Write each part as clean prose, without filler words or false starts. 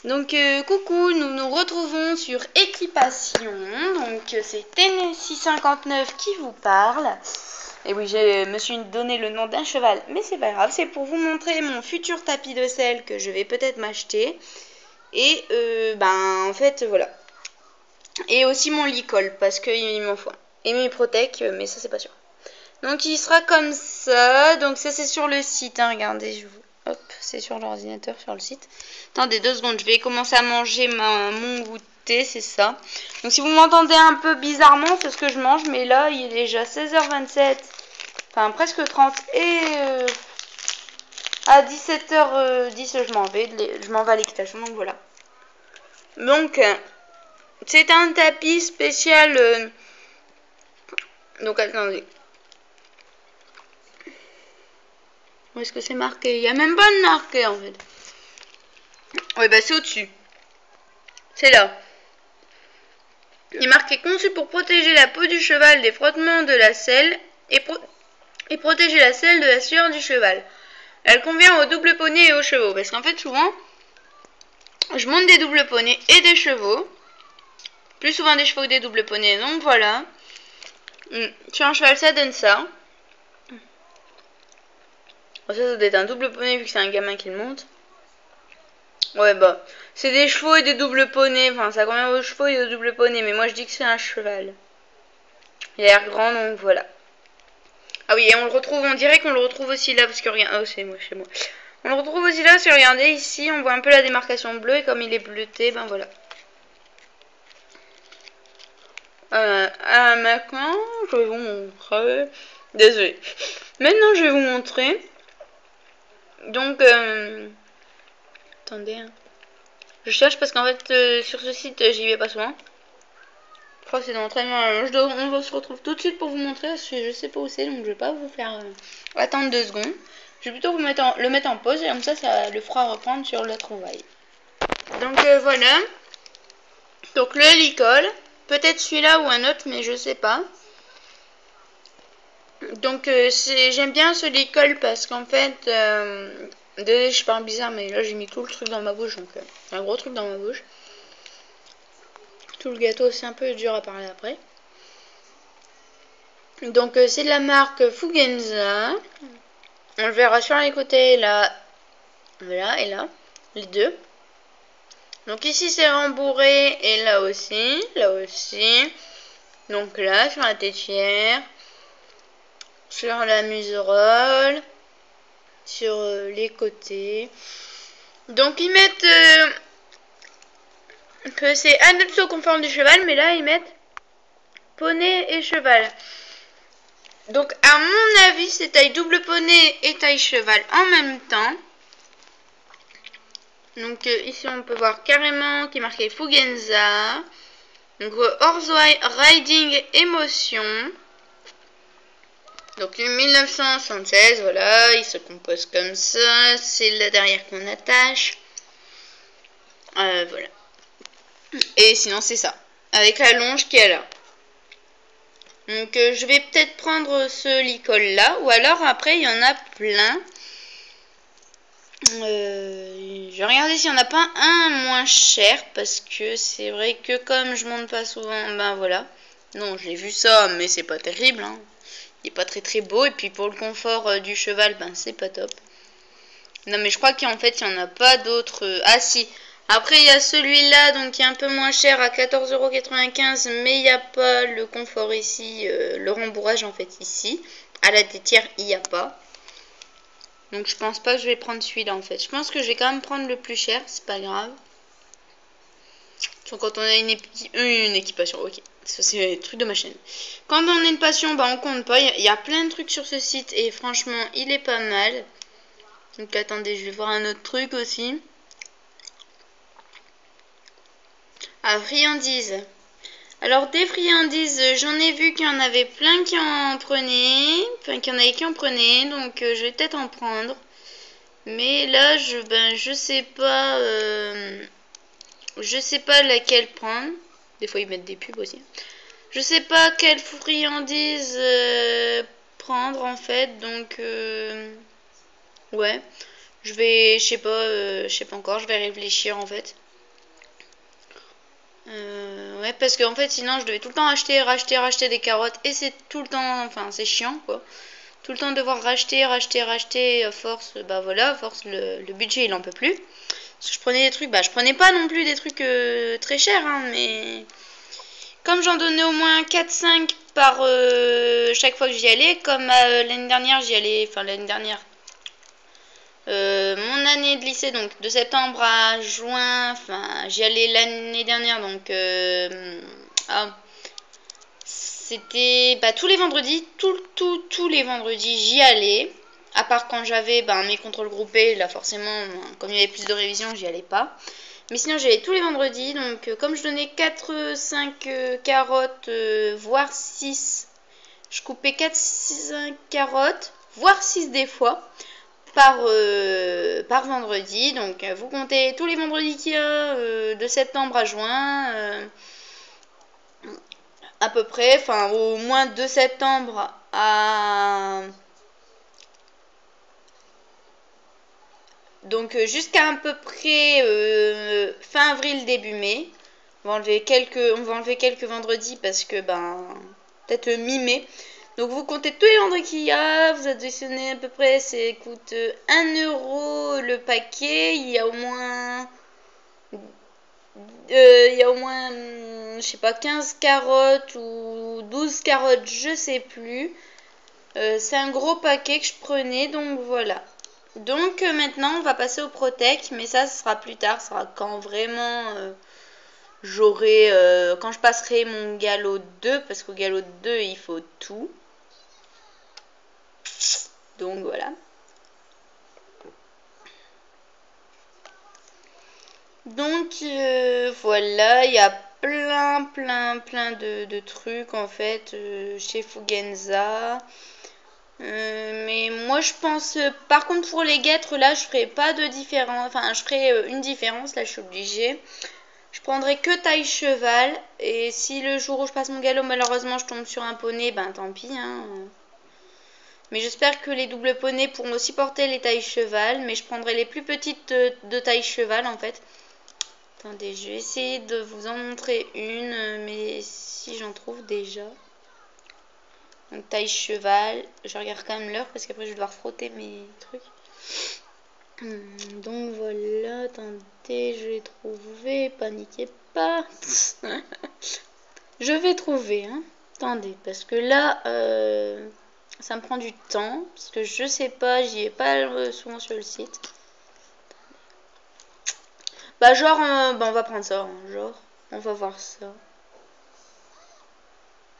Donc coucou, nous nous retrouvons sur Équipation. Donc c'est Tennessee59 qui vous parle. Et oui, je me suis donné le nom d'un cheval, mais c'est pas grave, c'est pour vous montrer mon futur tapis de selle que je vais peut-être m'acheter. Et en fait voilà. Et aussi mon licol parce qu'il m'en faut un. Et mes protèques, mais ça c'est pas sûr. Donc il sera comme ça. Donc ça c'est sur le site, hein, regardez, je vous... Hop, c'est sur l'ordinateur, sur le site. Attendez 2 secondes, je vais commencer à manger mon goûter, c'est ça. Donc si vous m'entendez un peu bizarrement, c'est ce que je mange. Mais là, il est déjà 16h27. Enfin, presque 30. Et à 17h10, je m'en vais. Je m'en vais à l'équitation, donc voilà. Donc, c'est un tapis spécial. Donc, attendez. Où est-ce que c'est marqué? Il n'y a même pas de marqué, en fait. Oui, bah c'est au-dessus. C'est là. Il est marqué conçu pour protéger la peau du cheval des frottements de la selle et protéger la selle de la sueur du cheval. Elle convient aux doubles poneys et aux chevaux. Parce qu'en fait, souvent, je monte des doubles poneys et des chevaux. Plus souvent des chevaux que des doubles poneys. Donc voilà. Sur un cheval, ça donne ça. Bon, ça doit être un double poney vu que c'est un gamin qui le monte. Ouais, bah, c'est des chevaux et des doubles poneys. Enfin, ça convient aux chevaux et aux doubles poneys. Mais moi, je dis que c'est un cheval. Il a l'air grand, donc voilà. Ah oui, et on le retrouve, on dirait qu'on le retrouve aussi là, parce que regarde, oh c'est moi, chez moi. On le retrouve aussi là, si regardez ici, on voit un peu la démarcation bleue, et comme il est bleuté, ben voilà. Maintenant, je vais vous montrer. Désolé. Maintenant, je vais vous montrer. Donc, attendez. Je cherche parce qu'en fait, sur ce site, j'y vais pas souvent. Je crois que c'est dans l'entraînement. On se retrouve tout de suite pour vous montrer. Parce que je sais pas où c'est, donc je vais pas vous faire attendre 2 secondes. Je vais plutôt vous le mettre en pause et comme ça le fera reprendre sur la trouvaille. Donc voilà. Donc le licol. Peut-être celui-là ou un autre, mais je sais pas. Donc j'aime bien ce licol parce qu'en fait... désolé, je parle bizarre, mais là j'ai mis tout le truc dans ma bouche. Donc un gros truc dans ma bouche. Tout le gâteau, c'est un peu dur à parler après. Donc c'est de la marque Fugenza. On le verra sur les côtés là. Voilà, et là. Les deux. Donc ici c'est rembourré et là aussi. Là aussi. Donc là, sur la tétière. Sur la muserolle. Sur les côtés. Donc ils mettent que c'est adapté au confort du cheval. Mais là ils mettent poney et cheval. Donc à mon avis c'est taille double poney et taille cheval en même temps. Donc ici on peut voir carrément qui est marqué Fugenza. Donc Horse Riding Emotion. Donc 1976, voilà, il se compose comme ça. C'est là derrière qu'on attache. Voilà. Et sinon c'est ça. Avec la longe qui est là. Donc je vais peut-être prendre ce licol là. Ou alors après il y en a plein. Je vais regarder s'il n'y en a pas un moins cher. Parce que c'est vrai que comme je monte pas souvent, ben voilà. Non, j'ai vu ça, mais c'est pas terrible. Hein. Il est pas très très beau. Et puis pour le confort du cheval, ben c'est pas top. Non, mais je crois qu'en fait, il n'y en a pas d'autres. Ah si. Après, il y a celui-là, donc qui est un peu moins cher à 14,95 €. Mais il n'y a pas le confort ici. Le rembourrage en fait ici. À la tétière, il n'y a pas. Donc je pense pas que je vais prendre celui-là en fait. Je pense que je vais quand même prendre le plus cher. C'est pas grave. Donc, quand on a une équipation, ok. Ça c'est le truc de ma chaîne. Quand on a une passion, bah on compte pas. Il y a plein de trucs sur ce site et franchement, il est pas mal. Donc attendez, je vais voir un autre truc aussi. Ah, friandises. Alors des friandises, j'en ai vu qu'il y en avait plein qui en prenaient. Enfin, qu'il y en avait qui en prenaient. Donc je vais peut-être en prendre. Mais là, je sais pas... je sais pas laquelle prendre. Des fois, ils mettent des pubs aussi. Je sais pas quelle friandise prendre en fait. Donc, ouais. Je sais pas encore. Je vais réfléchir en fait. Ouais, parce qu'en fait, sinon, je devais tout le temps racheter des carottes. Et c'est tout le temps, enfin, c'est chiant, quoi. Tout le temps devoir racheter, à force, bah voilà, à force, le budget, il en peut plus. Parce que je prenais des trucs, bah, je prenais pas non plus des trucs très chers, hein, mais comme j'en donnais au moins 4-5 par chaque fois que j'y allais, comme l'année dernière, j'y allais, enfin, l'année dernière, mon année de lycée, donc de septembre à juin, enfin j'y allais l'année dernière, donc c'était tous les vendredis, tous les vendredis j'y allais, à part quand j'avais mes contrôles groupés, là forcément, comme il y avait plus de révision, j'y allais pas. Mais sinon j'y allais tous les vendredis, donc comme je donnais 4-5 carottes, voire 6, je coupais 4-5 carottes, voire 6 des fois par vendredi. Donc vous comptez tous les vendredis qu'il y a de septembre à juin à peu près, enfin au moins de septembre à donc jusqu'à peu près fin avril début mai. On va enlever quelques vendredis parce que peut-être mi-mai. Donc vous comptez tous les vendredis qu'il y a, vous additionnez à peu près, ça coûte 1 € le paquet, il y a au moins je sais pas, 15 carottes ou 12 carottes, je sais plus. C'est un gros paquet que je prenais, donc voilà. Donc maintenant on va passer au Protec, mais ça ce sera plus tard, ce sera quand vraiment quand je passerai mon galop 2, parce qu'au galop 2 il faut tout. Donc voilà. Donc voilà, il y a plein de trucs en fait chez Fugenza. Mais moi je pense, par contre pour les guêtres là je ferai pas de différence, enfin je ferai une différence, là je suis obligée. Je prendrai que taille cheval, et si le jour où je passe mon galop malheureusement je tombe sur un poney, tant pis hein. Mais j'espère que les doubles poneys pourront aussi porter les tailles cheval, mais je prendrai les plus petites de taille cheval en fait. Attendez, je vais essayer de vous en montrer une, mais si j'en trouve déjà. Donc taille cheval, je regarde quand même l'heure parce qu'après je vais devoir frotter mes trucs. Donc voilà, attendez, je vais trouver, paniquez pas. Je vais trouver, hein. Attendez, parce que là, ça me prend du temps, parce que je sais pas, j'y ai pas souvent sur le site. Genre, on va prendre ça, hein, genre, on va voir ça.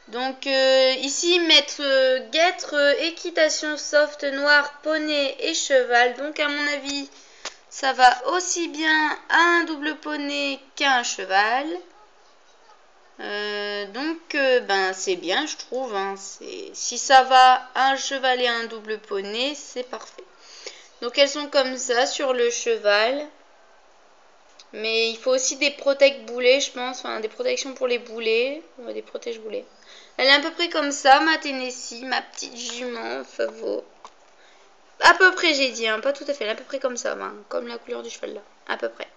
Donc ici mettre guêtre, équitation soft, noir, poney et cheval. Donc à mon avis ça va aussi bien à un double poney qu'à un cheval. Donc c'est bien je trouve. Hein, si ça va à un cheval et à un double poney, c'est parfait. Donc elles sont comme ça sur le cheval. Mais il faut aussi des protèges boulets, je pense. Enfin, des protections pour les boulets. Ouais, des protèges boulets. Elle est à peu près comme ça, ma Tennessee, ma petite jument favori. À peu près, j'ai dit, hein, pas tout à fait. Elle est à peu près comme ça, comme la couleur du cheval là. À peu près.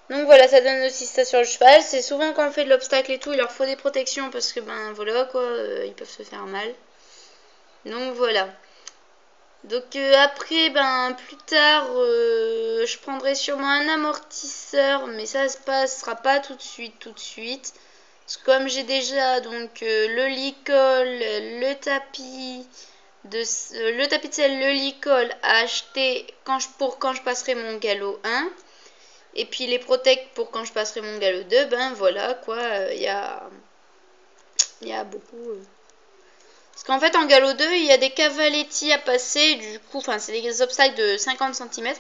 Donc voilà, ça donne aussi ça sur le cheval. C'est souvent quand on fait de l'obstacle et tout, il leur faut des protections parce que voilà quoi, ils peuvent se faire mal. Donc voilà. Donc après, plus tard, je prendrai sûrement un amortisseur, mais ça se passera pas tout de suite. Parce que comme j'ai déjà donc le licol, le tapis de sel, le licol à acheter pour quand je passerai mon galop 1, et puis les protects pour quand je passerai mon galop 2, voilà quoi, il y a beaucoup. Parce qu'en fait, en galop 2, il y a des cavaletti à passer, du coup, enfin, c'est des obstacles de 50 cm.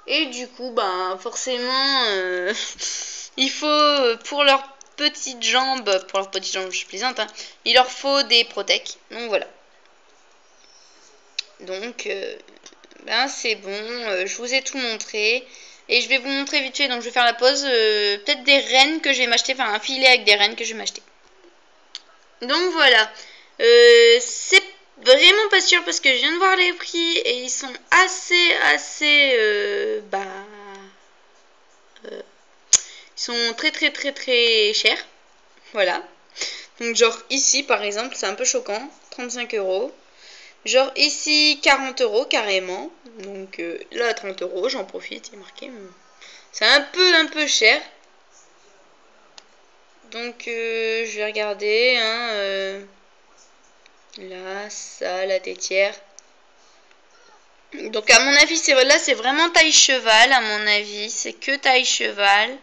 Et du coup, forcément, il faut, pour leurs petites jambes, je plaisante, hein, il leur faut des protects. Donc voilà. Donc, c'est bon, je vous ai tout montré. Et je vais vous montrer vite fait, donc je vais faire la pause, peut-être des rennes que je vais m'acheter, enfin un filet avec des rennes que je vais m'acheter. Donc voilà. C'est vraiment pas sûr parce que je viens de voir les prix et ils sont assez Ils sont très chers. Voilà. Donc genre ici par exemple, c'est un peu choquant. 35 euros. Genre ici 40 euros carrément. Donc là 30 euros, j'en profite, il est marqué. C'est un peu cher. Donc je vais regarder. Hein, là, ça, la tétière. Donc à mon avis, là c'est vraiment taille cheval. À mon avis, c'est que taille cheval.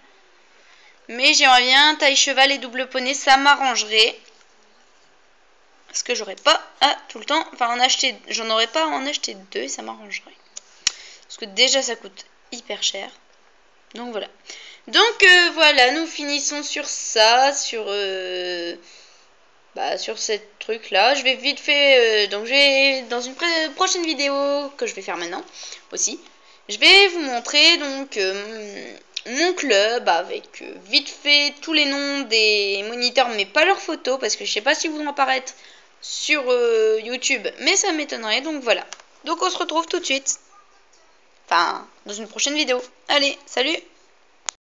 Mais j'aimerais bien taille cheval et double poney, ça m'arrangerait. Parce que j'aurais pas à tout le temps, enfin en acheter, j'en aurais pas à en acheter deux et ça m'arrangerait. Parce que déjà ça coûte hyper cher. Donc voilà. Donc voilà, nous finissons sur ça, sur cette truc là. Je vais vite fait, donc je vais dans une prochaine vidéo que je vais faire maintenant aussi. Je vais vous montrer donc mon club avec vite fait tous les noms des moniteurs mais pas leurs photos parce que je sais pas si vous vont apparaître sur YouTube mais ça m'étonnerait donc voilà. Donc on se retrouve tout de suite. Enfin, dans une prochaine vidéo. Allez, salut!